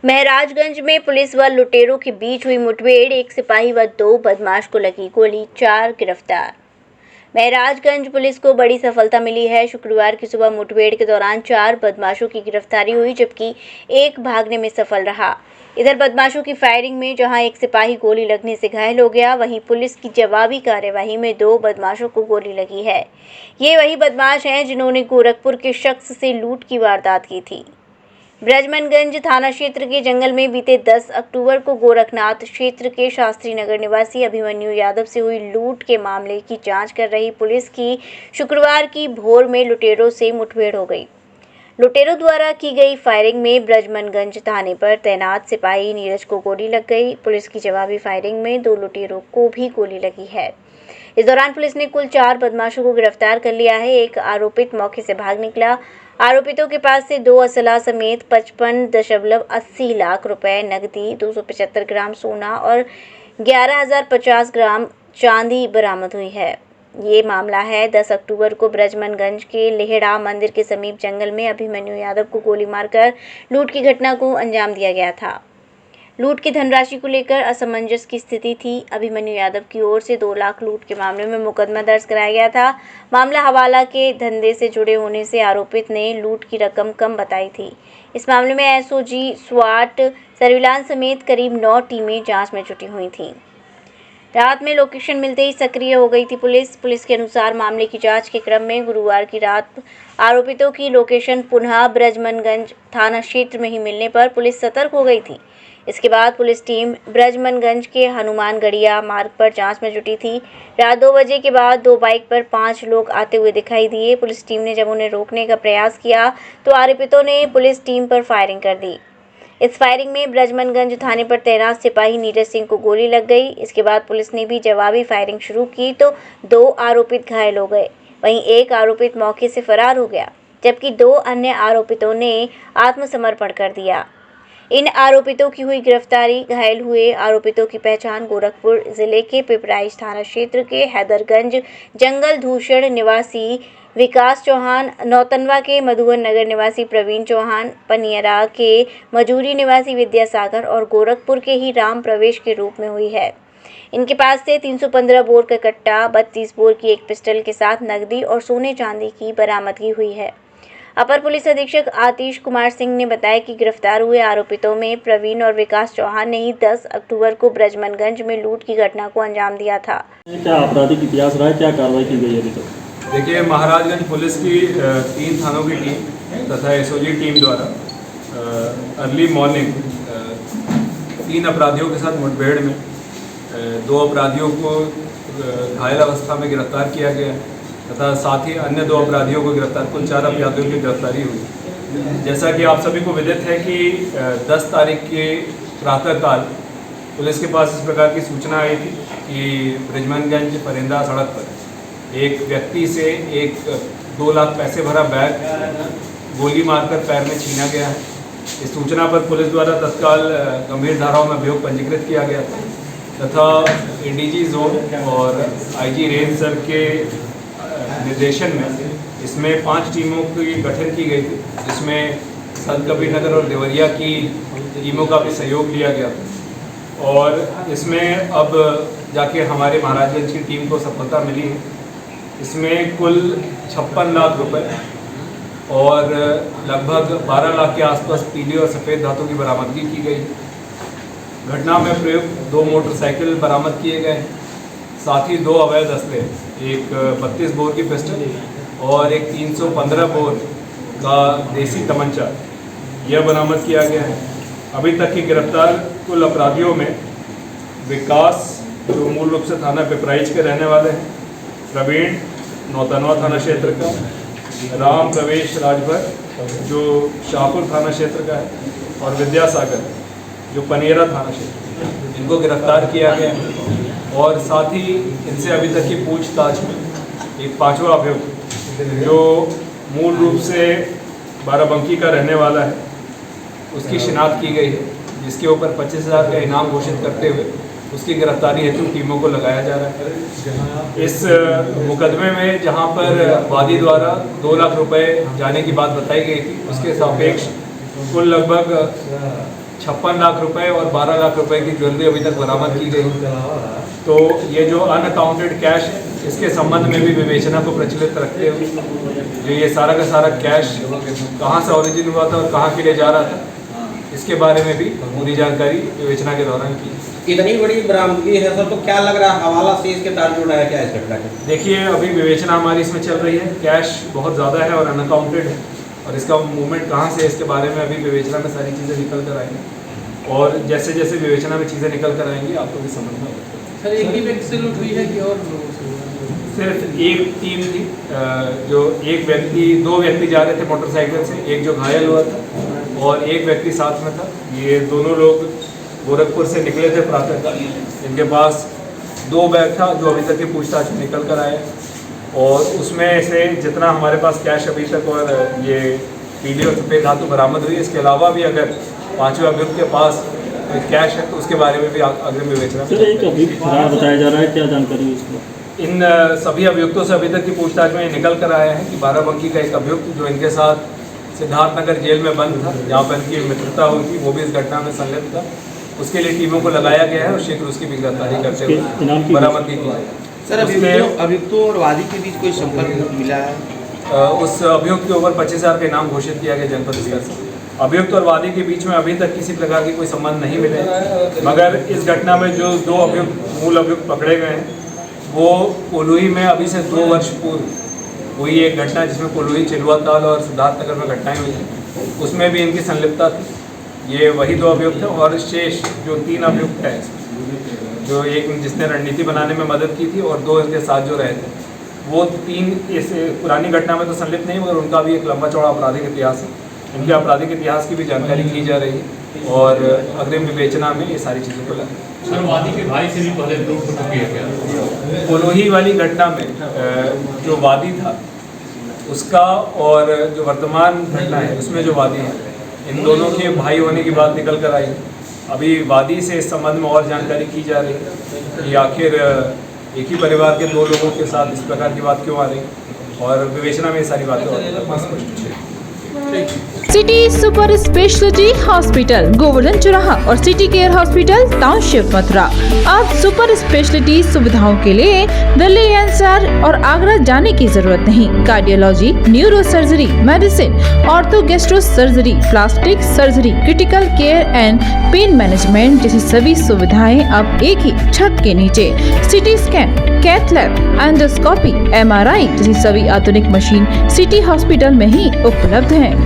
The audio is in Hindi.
महराजगंज में पुलिस व लुटेरों के बीच हुई मुठभेड़, एक सिपाही व 2 बदमाश को लगी गोली, 4 गिरफ्तार। महराजगंज पुलिस को बड़ी सफलता मिली है। शुक्रवार की सुबह मुठभेड़ के दौरान 4 बदमाशों की गिरफ्तारी हुई, जबकि एक भागने में सफल रहा। इधर बदमाशों की फायरिंग में जहां एक सिपाही गोली लगने से घायल हो गया, वहीं पुलिस की जवाबी कार्यवाही में 2 बदमाशों को गोली लगी है। ये वही बदमाश हैं जिन्होंने गोरखपुर के शख्स से लूट की वारदात की थी। ब्रजमनगंज थाना क्षेत्र के जंगल में बीते 10 अक्टूबर को गोरखनाथ क्षेत्र के शास्त्री नगर निवासी अभिमन्यु यादव से हुई लूट के मामले की जांच कर रही पुलिस की शुक्रवार की भोर में लुटेरों से मुठभेड़ हो गई। लुटेरों द्वारा की गई फायरिंग में ब्रजमनगंज थाने पर तैनात सिपाही नीरज को गोली लग गई। पुलिस की जवाबी फायरिंग में 2 लुटेरों को भी गोली लगी है। इस दौरान पुलिस ने कुल 4 बदमाशों को गिरफ्तार कर लिया है। एक आरोपित मौके से भाग निकला। आरोपितों के पास से 2 असला समेत 55.80 लाख रुपए नकदी, 275 ग्राम सोना और 11,050 ग्राम चांदी बरामद हुई है। ये मामला है 10 अक्टूबर को ब्रजमनगंज के लेहड़ा मंदिर के समीप जंगल में अभिमन्यु यादव को गोली मारकर लूट की घटना को अंजाम दिया गया था। लूट की धनराशि को लेकर असमंजस की स्थिति थी। अभिमन्यु यादव की ओर से 2 लाख लूट के मामले में मुकदमा दर्ज कराया गया था। मामला हवाला के धंधे से जुड़े होने से आरोपित ने लूट की रकम कम बताई थी। इस मामले में एसओजी, स्वाट, सर्विलांस समेत करीब 9 टीमें जांच में जुटी हुई थीं। रात में लोकेशन मिलते ही सक्रिय हो गई थी पुलिस के अनुसार मामले की जांच के क्रम में गुरुवार की रात आरोपितों की लोकेशन पुनः ब्रजमनगंज थाना क्षेत्र में ही मिलने पर पुलिस सतर्क हो गई थी। इसके बाद पुलिस टीम ब्रजमनगंज के हनुमानगढ़िया मार्ग पर जांच में जुटी थी। रात 2 बजे के बाद 2 बाइक पर 5 लोग आते हुए दिखाई दिए। पुलिस टीम ने जब उन्हें रोकने का प्रयास किया तो आरोपितों ने पुलिस टीम पर फायरिंग कर दी। इस फायरिंग में ब्रजमनगंज थाने पर तैनात सिपाही नीरज सिंह को गोली लग गई। इसके बाद पुलिस ने भी जवाबी फायरिंग शुरू की तो 2 आरोपित घायल हो गए। वहीं एक आरोपित मौके से फरार हो गया, जबकि 2 अन्य आरोपितों ने आत्मसमर्पण कर दिया। इन आरोपितों की हुई गिरफ्तारी। घायल हुए आरोपितों की पहचान गोरखपुर जिले के पिपराइच थाना क्षेत्र के हैदरगंज जंगल धूषण निवासी विकास चौहान, नौतनवा के मधुबन नगर निवासी प्रवीण चौहान, पनियरा के मजूरी निवासी विद्यासागर और गोरखपुर के ही राम प्रवेश के रूप में हुई है। इनके पास से 315 बोर का कट्टा, 32 बोर की एक पिस्टल के साथ नकदी और सोने चांदी की बरामदगी हुई है। अपर पुलिस अधीक्षक आतिश कुमार सिंह ने बताया कि गिरफ्तार हुए आरोपितों में प्रवीण और विकास चौहान ने ही 10 अक्टूबर को ब्रजमनगंज में लूट की घटना को अंजाम दिया था। क्या आपराधिक इतिहास रहा है, क्या कार्रवाई की गई है अभी तक? देखिए, महाराजगंज पुलिस की 3 थानों की टीम तथा एसओजी टीम द्वारा अर्ली मॉर्निंग 3 अपराधियों के साथ मुठभेड़ में 2 अपराधियों को घायल अवस्था में गिरफ्तार किया गया तथा साथ ही अन्य 2 अपराधियों को गिरफ्तार, कुल 4 अपराधियों की गिरफ्तारी हुई। जैसा कि आप सभी को विदित है कि 10 तारीख के प्रातःकाल पुलिस के पास इस प्रकार की सूचना आई थी कि ब्रजमनगंज परिंदा सड़क पर एक व्यक्ति से 2 लाख पैसे भरा बैग गोली मारकर पैर में छीना गया है। इस सूचना पर पुलिस द्वारा तत्काल गंभीर धाराओं में अभियोग पंजीकृत किया गया था तथा एडीजी जोन और आईजी रेंज सर के निर्देशन में इसमें 5 टीमों की गठन की गई थी, जिसमें संतकबीर नगर और देवरिया की टीमों का भी सहयोग लिया गया था और इसमें अब जाके हमारे महाराजगंज की टीम को सफलता मिली है। इसमें कुल 56 लाख रुपए और लगभग 12 लाख के आसपास पीली और सफ़ेद धातु की बरामदगी की गई। घटना में प्रयुक्त 2 मोटरसाइकिल बरामद किए गए, साथ ही 2 अवैध असले, एक 32 बोर की पिस्टल और एक 315 बोर का देसी तमंचा, यह बरामद किया गया है। अभी तक की गिरफ्तार कुल अपराधियों में विकास, जो मूल रूप से थाना पिपराइच के रहने वाले हैं, प्रवीण नौतनवा थाना क्षेत्र का, राम प्रवेश राजभर जो शाहपुर थाना क्षेत्र का है और विद्यासागर जो पनियरा थाना क्षेत्र, इनको गिरफ्तार किया गया है। और साथ ही इनसे अभी तक की पूछताछ में एक 5वां अभियुक्त जो मूल रूप से बाराबंकी का रहने वाला है, उसकी शिनाख्त की गई है, जिसके ऊपर 25,000 का इनाम घोषित करते हुए उसकी गिरफ्तारी हेतु टीमों को लगाया जा रहा है। इस मुकदमे में जहां पर वादी द्वारा 2 लाख रुपए जाने की बात बताई गई थी, उसके सापेक्ष कुल लगभग 56 लाख रुपए और 12 लाख रुपए की ज्वेलरी अभी तक बरामद की गई। तो ये जो अनअकाउंटेड कैश है, इसके संबंध में भी विवेचना को प्रचलित रखते हुए जो ये सारा का सारा कैश कहाँ से ओरिजिन हुआ था और कहाँ के लिए जा रहा था, इसके बारे में भी पूरी जानकारी विवेचना के दौरान की। इतनी बड़ी बरामदगी है सर, तो क्या लग रहा है हवाला से इसके तार जुड़ा है क्या इस घटना के? देखिए, अभी विवेचना हमारी इसमें चल रही है। कैश बहुत ज़्यादा है और अनअकाउंटेड है, और इसका मूवमेंट कहाँ से है इसके बारे में अभी विवेचना में सारी चीज़ें निकल कर आएंगी, और जैसे जैसे विवेचना में चीज़ें निकल कर आएंगी आपको भी समझ में आएगा। सर, एक ही व्यक्ति से लूट हुई है कि और लोगों से? सिर्फ एक टीम थी, जो दो व्यक्ति जा रहे थे मोटरसाइकिल से, एक जो घायल हुआ था और एक व्यक्ति साथ में था। ये दोनों लोग गोरखपुर से निकले थे प्रातःकाल। इनके पास 2 बैग था जो अभी तक की पूछताछ में निकल कर आए, और उसमें से जितना हमारे पास कैश अभी तक और ये पीले और सफ़ेद धातु बरामद हुई, इसके अलावा भी अगर 5वें अभियुक्त के पास कैश है तो उसके बारे में भी अग्रिम विवेचना। सर, एक अभियुक्त फरार बताया जा रहा है, क्या जानकारी है इसको? इन सभी अभियुक्तों से अभी तक की पूछताछ में निकल कर आया है कि बाराबंकी का एक अभियुक्त जो इनके साथ सिद्धार्थनगर जेल में बंद था, जहाँ पर इनकी मित्रता हुई थी, वो भी इस घटना में संलिप्त था। उसके लिए टीमों को लगाया गया है और शीघ्र उसकी भी गिरफ्तारी करते हुए बरामदगी की जाएगी। सर, अभियुक्तों और वादी के बीच कोई संपर्क मिला है? उस अभियुक्त के ऊपर 25,000 का इनाम घोषित किया गया जनपद स्तर से। अभियुक्त और वादी के बीच में अभी तक किसी प्रकार की कोई संबंध नहीं मिले, मगर इस घटना में जो 2 अभियुक्त मूल अभियुक्त पकड़े गए हैं, वो कोल्हुई में अभी से 2 वर्ष पूर्व हुई एक घटना जिसमें कोल्हुई, चिलुआताल और सिद्धार्थनगर में घटनाएं हुई थी, उसमें भी इनकी संलिप्तता थी। ये वही 2 अभियुक्त हैं, और शेष जो 3 अभियुक्त हैं, जो एक जिसने रणनीति बनाने में मदद की थी और 2 इसके साथ जो रहे थे, वो 3 इस पुरानी घटना में तो संलिप्त नहीं, मगर उनका भी एक लंबा चौड़ा आपराधिक इतिहास है। इनके आपराधिक इतिहास की भी जानकारी की जा रही है, और अग्रिम विवेचना में ये सारी चीज़ों को लाए। सर, वादी के भाई से भी पहले लूट हो चुकी है क्या? कोल्हुई वाली घटना में जो वादी था उसका, और जो वर्तमान घटना है उसमें जो वादी है, इन दोनों के भाई होने की बात निकल कर आई। अभी वादी से इस संबंध में और जानकारी की जा रही है कि आखिर एक ही परिवार के 2 लोगों के साथ इस प्रकार की बात क्यों आ रही, और विवेचना में ये सारी बातें और स्पष्ट है। City super speciality hospital, Govardhan चौराहा और city care hospital, township, Mathura. अब सुपर स्पेशलिटी सुविधाओं के लिए दिल्ली एनसीआर और आगरा जाने की जरूरत नहीं। Cardiology, neuro surgery, medicine, ortho gastro surgery, plastic surgery, critical care and pain management जैसी सभी सुविधाएं अब एक ही छत के नीचे। CT scan, cath lab, endoscopy, MRI जैसी सभी आधुनिक मशीन सिटी हॉस्पिटल में ही उपलब्ध हैं।